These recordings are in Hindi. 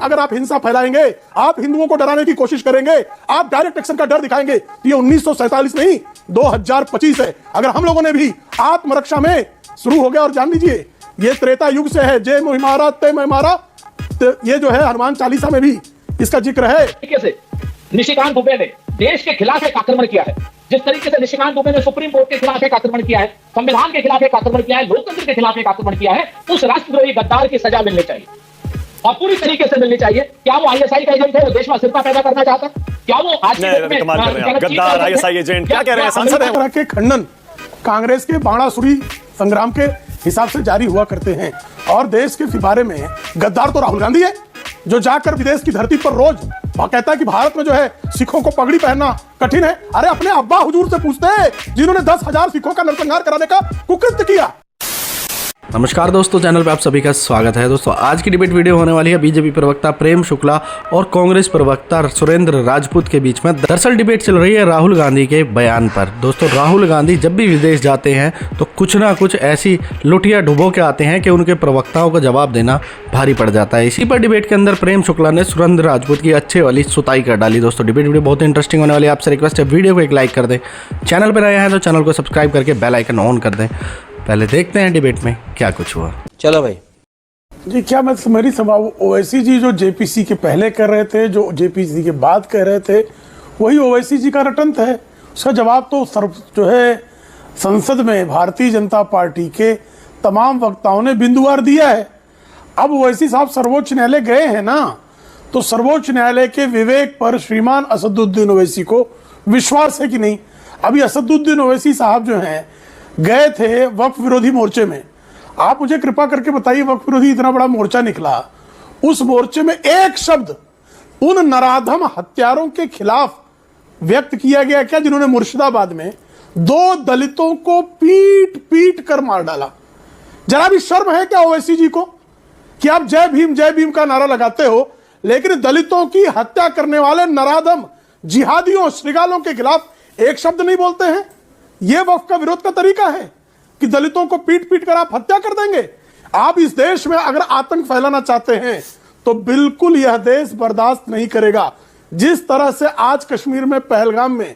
अगर आप हिंसा फैलाएंगे, आप हिंदुओं को डराने की कोशिश करेंगे, आप डायरेक्ट एक्शन का डर दिखाएंगे, तो ये 1947 नहीं 2025 है। अगर हम लोगों ने भी आत्मरक्षा में शुरू हो गया, और जान लीजिए ये त्रेता युग से है, जय मोहि मारा तय मैं मारा, तो ये जो है हनुमान चालीसा में भी इसका जिक्र है। से निशिकांत दुबे ने देश के खिलाफ एक आक्रमण किया है, जिस तरीके से निशिकांत दुबे ने सुप्रीम कोर्ट के खिलाफ एक आक्रमण किया है, संविधान के खिलाफ एक आक्रमण किया है, लोकतंत्र के खिलाफ एक आक्रमण किया है, उस राष्ट्रद्रोही गद्दार की सजा मिलनी चाहिए और पूरी तरीके से मिलनी चाहिए। क्या वो आईएसआई का एजेंट है, वो देश में अस्थिरता पैदा करना चाहता? क्या वो आज गद्दार आईएसआई एजेंट? क्या कह रहे हैं सांसद हैं? तरह के खंडन कांग्रेस के बाणासुरी संग्राम के हिसाब से जारी हुआ करते हैं, और देश के बारे में गद्दार तो राहुल गांधी है, जो जाकर विदेश की धरती पर रोज कहता है कि भारत में जो है सिखों को पगड़ी पहनना कठिन है। अरे अपने अब्बा हुजूर से पूछते हैं जिन्होंने 10,000 सिखों का नरसंहार कराने का कुकृत्य किया। नमस्कार दोस्तों, चैनल पे आप सभी का स्वागत है। दोस्तों आज की डिबेट वीडियो होने वाली है बीजेपी प्रवक्ता प्रेम शुक्ला और कांग्रेस प्रवक्ता सुरेंद्र राजपूत के बीच में। दरअसल डिबेट चल रही है राहुल गांधी के बयान पर। दोस्तों राहुल गांधी जब भी विदेश जाते हैं तो कुछ ना कुछ ऐसी लुटिया डुबो के आते हैं कि उनके प्रवक्ताओं को जवाब देना भारी पड़ जाता है। इसी पर डिबेट के अंदर प्रेम शुक्ला ने सुरेंद्र राजपूत की अच्छे वाली सुताई कर डाली। दोस्तों डिबेट वीडियो बहुत इंटरेस्टिंग होने वाली है। आपसे रिक्वेस्ट है वीडियो को एक लाइक कर दें, चैनल पर नए हैं तो चैनल को सब्सक्राइब करके बेल आइकन ऑन कर दें। पहले देखते हैं डिबेट में क्या कुछ हुआ। चलो भाई जी, क्या मैं मेरी सभा ओवैसी जी जो जेपीसी के पहले कर रहे थे, जो जेपीसी के बाद कह रहे थे, वही ओवैसी जी का रटंत है। उसका जवाब तो जो है संसद में भारतीय जनता पार्टी के तमाम वक्ताओं ने बिंदुवार दिया है। अब ओवैसी साहब सर्वोच्च न्यायालय गए हैं ना, तो सर्वोच्च न्यायालय के विवेक पर श्रीमान असदुद्दीन ओवैसी को विश्वास है कि नहीं? अभी असदुद्दीन ओवैसी साहब जो हैं गए थे वक्फ विरोधी मोर्चे में। आप मुझे कृपा करके बताइए, वक्फ विरोधी इतना बड़ा मोर्चा निकला, उस मोर्चे में एक शब्द उन नराधम हत्यारों के खिलाफ व्यक्त किया गया क्या जिन्होंने मुर्शिदाबाद में 2 दलितों को पीट पीट कर मार डाला? जरा भी शर्म है क्या ओवैसी जी को कि आप जय भीम का नारा लगाते हो, लेकिन दलितों की हत्या करने वाले नराधम जिहादियों श्रृगालों के खिलाफ एक शब्द नहीं बोलते हैं? यह वक्फ का विरोध का तरीका है कि दलितों को पीट पीट कर आप हत्या कर देंगे? आप इस देश में अगर आतंक फैलाना चाहते हैं तो बिल्कुल यह देश बर्दाश्त नहीं करेगा। जिस तरह से आज कश्मीर में पहलगाम में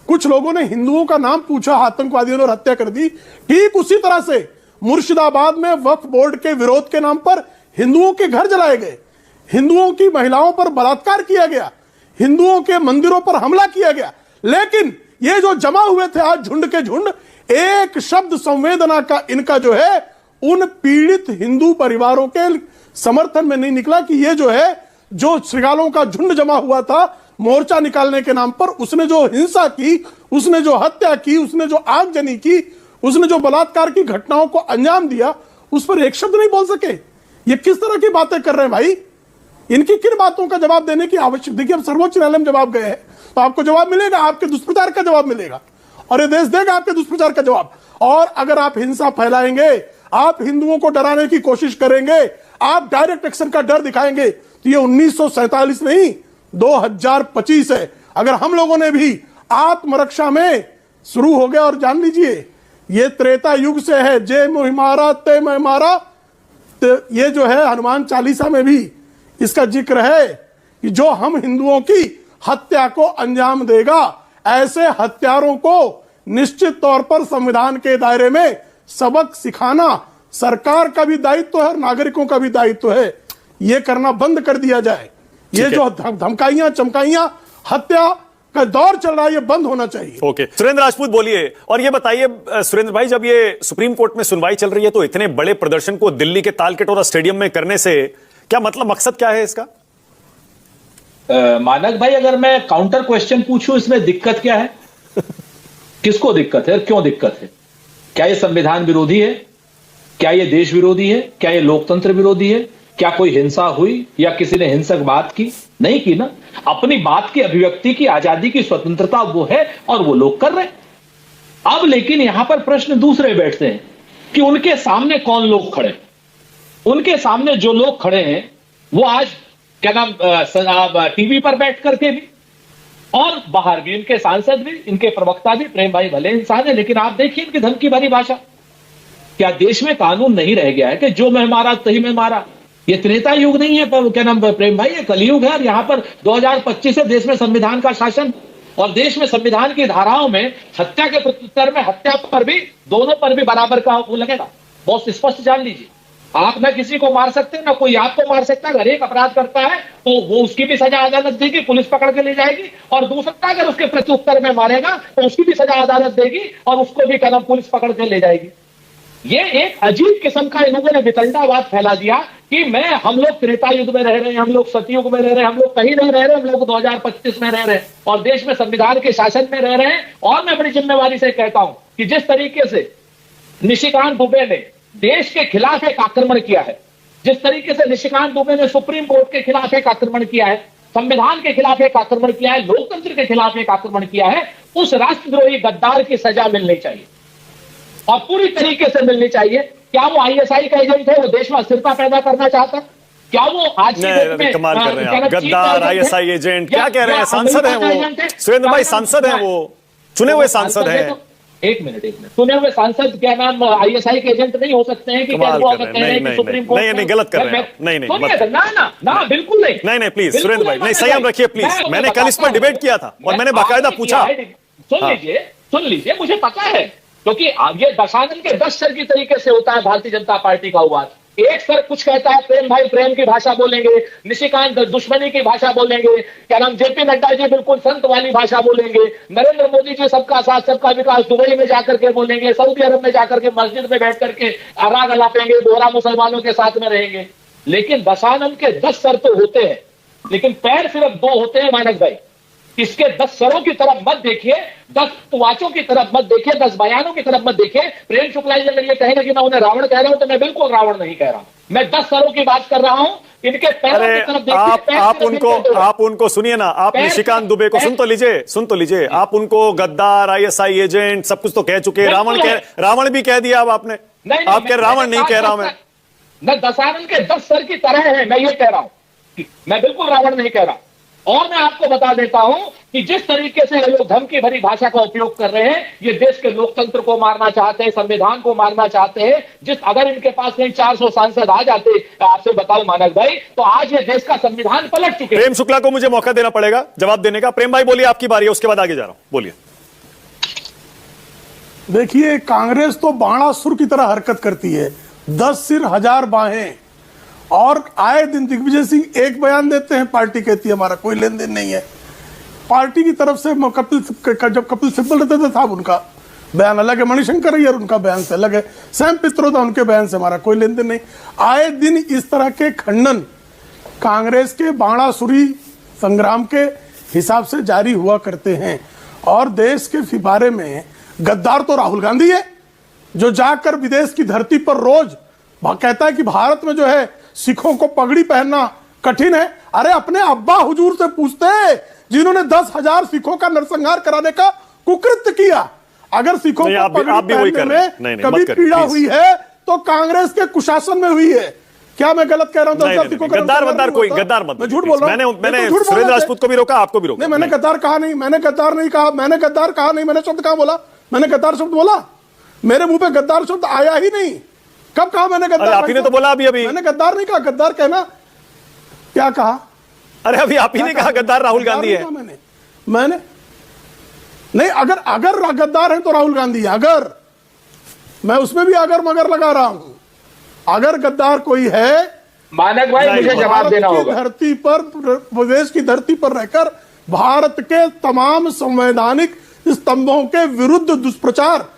कुछ लोगों ने हिंदुओं का नाम पूछा, आतंकवादियों ने और हत्या कर दी, ठीक उसी तरह से मुर्शिदाबाद में वक्फ बोर्ड के विरोध के नाम पर हिंदुओं के घर जलाए गए, हिंदुओं की महिलाओं पर बलात्कार किया गया, हिंदुओं के मंदिरों पर हमला किया गया। लेकिन ये जो जमा हुए थे आज झुंड के झुंड, एक शब्द संवेदना का इनका जो है उन पीड़ित हिंदू परिवारों के समर्थन में नहीं निकला कि ये जो है जो श्रृगालों का झुंड जमा हुआ था मोर्चा निकालने के नाम पर, उसने जो हिंसा की, उसने जो हत्या की, उसने जो आगजनी की, उसने जो बलात्कार की घटनाओं को अंजाम दिया, उस पर एक शब्द नहीं बोल सके। ये किस तरह की बातें कर रहे हैं भाई? इनकी किन बातों का जवाब देने की आवश्यक? देखिए अब सर्वोच्च न्यायालय में जवाब गए हैं तो आपको जवाब मिलेगा, आपके दुष्प्रचार का जवाब मिलेगा, और ये देश देगा आपके दुष्प्रचार का जवाब। और अगर आप हिंसा फैलाएंगे, आप हिंदुओं को डराने की कोशिश करेंगे, आप डायरेक्ट एक्शन का डर दिखाएंगे, तो ये 1947 नहीं 2025 है। अगर हम लोगों ने भी आत्मरक्षा में शुरू हो गया, और जान लीजिए ये त्रेता युग से है, जय मोहि मारा तय मैं मारा, तो ये जो है हनुमान चालीसा में भी इसका जिक्र है कि जो हम हिंदुओं की हत्या को अंजाम देगा, ऐसे हत्यारों को निश्चित तौर पर संविधान के दायरे में सबक सिखाना सरकार का भी दायित्व है और नागरिकों का भी दायित्व है। ये करना बंद कर दिया जाए। ये जो धमकाइयां चमकाइयां हत्या का दौर चल रहा है, ये बंद होना चाहिए। ओके, सुरेंद्र राजपूत बोलिए। और ये बताइए सुरेंद्र भाई, जब ये सुप्रीम कोर्ट में सुनवाई चल रही है तो इतने बड़े प्रदर्शन को दिल्ली के तालकटोरा स्टेडियम में करने से क्या मतलब, मकसद क्या है इसका? मानक भाई, अगर मैं काउंटर क्वेश्चन पूछूं, इसमें दिक्कत क्या है? किसको दिक्कत है, क्यों दिक्कत है? क्या ये संविधान विरोधी है? क्या ये देश विरोधी है? क्या ये लोकतंत्र विरोधी है? क्या कोई हिंसा हुई या किसी ने हिंसक बात की? नहीं की ना। अपनी बात की अभिव्यक्ति की आजादी की स्वतंत्रता वो है और वो लोग कर रहे हैं। अब लेकिन यहां पर प्रश्न दूसरे बैठते हैं कि उनके सामने कौन लोग खड़े? उनके सामने जो लोग खड़े हैं वो आज क्या नाम टीवी पर बैठ करके भी और बाहर भी, इनके सांसद भी, इनके प्रवक्ता भी, प्रेम भाई भले इंसान है, लेकिन आप देखिए इनकी धमकी भरी भाषा। क्या देश में कानून नहीं रह गया है कि जो मैं मारा तही में मारा? ये त्रेता युग नहीं है, पर क्या नाम प्रेम भाई, ये कलयुग है। और यहाँ पर 2025 से देश में संविधान का शासन, और देश में संविधान की धाराओं में हत्या के प्रत्युत्तर में हत्या पर भी, दोनों पर भी बराबर का वो लगेगा। बहुत स्पष्ट जान लीजिए, आप ना किसी को मार सकते, ना कोई आपको मार सकता। अगर एक अपराध करता है तो वो उसकी भी सजा अदालत देगी, पुलिस पकड़ के ले जाएगी, और दूसरा अगर उसके प्रत्युत्तर में मारेगा तो उसकी भी सजा अदालत देगी और उसको भी कदम पुलिस पकड़ के ले जाएगी। ये एक अजीब किस्म का इन्होंने ने वितंडावाद फैला दिया कि हम लोग त्रेता युग में रह रहे हैं, हम लोग सतयुग में रह रहे हैं, हम लोग कहीं नहीं रह रहे, हम लोग 2025 में रह रहे हैं और देश में संविधान के शासन में रह रहे हैं। और मैं बड़ी जिम्मेवारी से कहता हूं कि जिस तरीके से निशिकांत दुबे ने देश के खिलाफ एक आक्रमण किया है, जिस तरीके से निशिकांत दुबे ने सुप्रीम कोर्ट के खिलाफ एक आक्रमण किया है, संविधान के खिलाफ एक आक्रमण किया है, लोकतंत्र के खिलाफ एक आक्रमण किया है, उस राष्ट्रद्रोही गद्दार की सजा मिलनी चाहिए और पूरी तरीके से मिलनी चाहिए। क्या वो आईएसआई का एजेंट है? वो देश में अस्थिरता पैदा करना चाहता? क्या वो आज कमाल कर रहे हैं आप, गद्दार, आईएसआई एजेंट, क्या कह रहे हैं? सांसद हैं वो, सुरेंद्र भाई सांसद हैं वो, चुने हुए सांसद हैं। एक मिनट, चुने हुए सांसद क्या नाम आईएसआई के एजेंट नहीं हो सकते हैं? कि क्या वो अगर कह रहे हैं कि सुप्रीम कोर्ट नहीं गलत कर रहे हैं, नहीं ना बिल्कुल नहीं प्लीज सुरेंद्र भाई, नहीं संयम रखिए प्लीज। मैंने कल इस पर डिबेट किया था और मैंने बाकायदा पूछा। सुन लीजिए, मुझे पता है, क्योंकि ये दशानन के 10 सर की तरीके से होता है भारतीय जनता पार्टी का उवाद। एक सर कुछ कहता है, प्रेम भाई प्रेम की भाषा बोलेंगे, निशिकांत दुश्मनी की भाषा बोलेंगे, क्या नाम जेपी नड्डा जी बिल्कुल संत वाली भाषा बोलेंगे, नरेंद्र मोदी जी सबका साथ सबका विकास दुबई में जाकर के बोलेंगे, सऊदी अरब में जाकर के मस्जिद में बैठ करके राग अलापेंगे, दोहरा मुसलमानों के साथ में रहेंगे। लेकिन दशानन के 10 सर तो होते हैं, लेकिन पैर सिर्फ 2 होते हैं मानक भाई। इसके 10 सरों की तरफ मत देखिए, 10 वाचों की तरफ मत देखिए, 10 बयानों की तरफ मत देखिए। प्रेम शुक्ला जी अगर ये कहेंगे कि मैं उन्हें रावण कह रहा हूं तो मैं बिल्कुल रावण नहीं कह रहा हूं, मैं 10 सरों की बात कर रहा हूं। इनके पैरों की तरफ देखिए। आप उनको सुनिए ना, आप निशिकांत दुबे को सुन तो लीजिए। आप उनको गद्दार, आईएसआई एजेंट सब कुछ तो कह चुके, रावण भी कह दिया अब आपने। आप कह रावण नहीं कह रहा हूं मैं दशानन के 10 सर की तरह है, मैं ये कह रहा हूं, मैं बिल्कुल रावण नहीं कह रहा। और मैं आपको बता देता हूं कि जिस तरीके से ये लोग धमकी भरी भाषा का उपयोग कर रहे हैं, ये देश के लोकतंत्र को मारना चाहते हैं, संविधान को मारना चाहते हैं। अगर इनके पास कहीं 400 सांसद आ जाते, आपसे बताओ मानक भाई, तो आज ये देश का संविधान पलट चुके। प्रेम शुक्ला को मुझे मौका देना पड़ेगा जवाब देने का। प्रेम भाई बोलिए, आपकी बारी है, उसके बाद आगे जा रहा हूं, बोलिए। देखिए, कांग्रेस तो बाणासुर की तरह हरकत करती है, 10 सिर 1000 बाहें, और आए दिन दिग्विजय सिंह एक बयान देते हैं, पार्टी कहती है हमारा कोई लेन देन नहीं है। पार्टी की तरफ से जब कपिल सिब्बल रहते थे साहब, उनका बयान अलग है, मणिशंकर अय्यर उनका बयान से अलग है, सैम पित्रोदा उनके बयान से हमारा कोई लेन देन नहीं। आए दिन इस तरह के खंडन कांग्रेस के बाणासुरी संग्राम के हिसाब से जारी हुआ करते हैं। और देश के फिबारे में गद्दार तो राहुल गांधी है, जो जाकर विदेश की धरती पर रोज कहता है कि भारत में जो है सिखों को पगड़ी पहनना कठिन है। अरे अपने अब्बा हुजूर से पूछते हैं, जिन्होंने 10,000 सिखों का नरसंहार कराने का कुकृत्य किया। अगर सिखों को पगड़ी पहनने में कभी पीड़ा हुई है तो कांग्रेस के कुशासन में हुई है। क्या मैं गलत कह रहा हूं? गद्दार कोई गद्दार मत, मैं झूठ बोल रहा हूं। मैंने सुरेंद्र राजपूत को भी रोका, आपको भी रोका। नहीं, मैंने गद्दार कहा नहीं, मैंने गद्दार नहीं कहा, मैंने शब्द कहां बोला? मैंने गद्दार शब्द बोला? मेरे मुंह पे गद्दार शब्द आया ही नहीं। कब कहा मैंने गद्दार? आप ही ने तो बोला अभी मैंने गद्दार नहीं कहा। गद्दार कहना क्या कहा? अरे अभी आप ही ने कहा गद्दार राहुल गांधी है। मैंने नहीं, अगर गद्दार है तो राहुल गांधी है। अगर मैं उसमें भी अगर मगर लगा रहा हूं, अगर गद्दार कोई है मानक भाई, मुझे जवाब देना होगा। धरती पर, प्रदेश की धरती पर रहकर भारत के तमाम संवैधानिक स्तंभों के विरुद्ध दुष्प्रचार,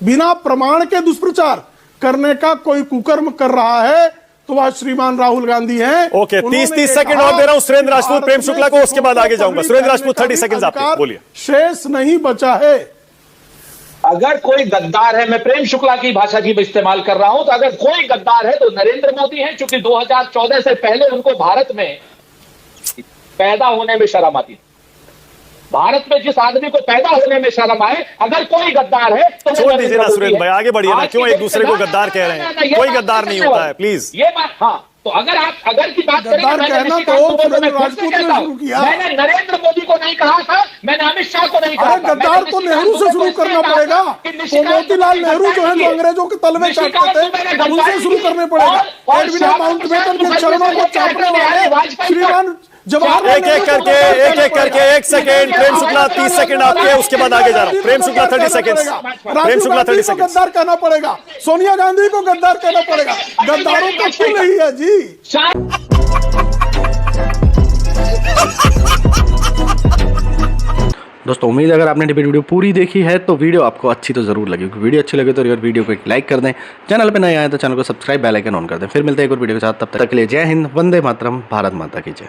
बिना प्रमाण के दुष्प्रचार करने का कोई कुकर्म कर रहा है तो वह श्रीमान राहुल गांधी हैं। ओके, 30 सेकंड और दे रहा हूं सुरेंद्र राजपूत, प्रेम शुक्ला को, उसके बाद आगे जाऊंगा। सुरेंद्र राजपूत 30 सेकंड आप बोलिए। शेष नहीं बचा है। अगर कोई गद्दार है, मैं प्रेम शुक्ला की भाषा की इस्तेमाल कर रहा हूं, तो अगर कोई गद्दार है तो नरेंद्र मोदी हैं, क्योंकि 2014 से पहले उनको भारत में पैदा होने में शर्म आती थी। भारत में जिस आदमी को पैदा होने में शर्म आए, अगर कोई गद्दार है तो छोड़ दीजिए ना सुरेंद्र भाई, आगे बढ़िए ना। क्यों एक दूसरे को गद्दार कह रहे हैं? कोई गद्दार नहीं होता है, प्लीज। ये बात, हाँ, तो अगर की बात करें, मैंने नरेंद्र मोदी को नहीं कहा था, मैंने अमित शाह को नहीं कहा। गद्दार तो नेहरू से शुरू करना पड़ेगा। तो मोतीलाल नेहरू जो है जो अंग्रेजों के तलवे चाटते थे उनसे शुरू करने पड़ेगा। एडविना माउंटबेटन के चरणों को चाटने वाले श्रीमान जवाहरलाल एक एक करके 1 सेकेंड। प्रेम शुक्ला 30 सेकंड आपके, उसके बाद आगे जा रहा हूं। प्रेम शुक्ला 30 सेकंड। प्रेम शुक्ला 30 सेकंड। गद्दार कहना पड़ेगा, सोनिया गांधी को गद्दार कहना पड़ेगा। गद्दारों का क्यों नहीं है जी? दोस्तों उम्मीद है अगर आपने डिबेट वीडियो पूरी देखी है तो वीडियो आपको अच्छी तो जरूर लगी होगी। वीडियो अच्छी लगे तो यार वीडियो को एक लाइक कर दें, चैनल पे नए आए तो चैनल को सब्सक्राइब बेल आइकन ऑन कर दें। फिर मिलते हैं एक और वीडियो के साथ, तब तक के लिए जय हिंद, वंदे मातरम, भारत माता की जय।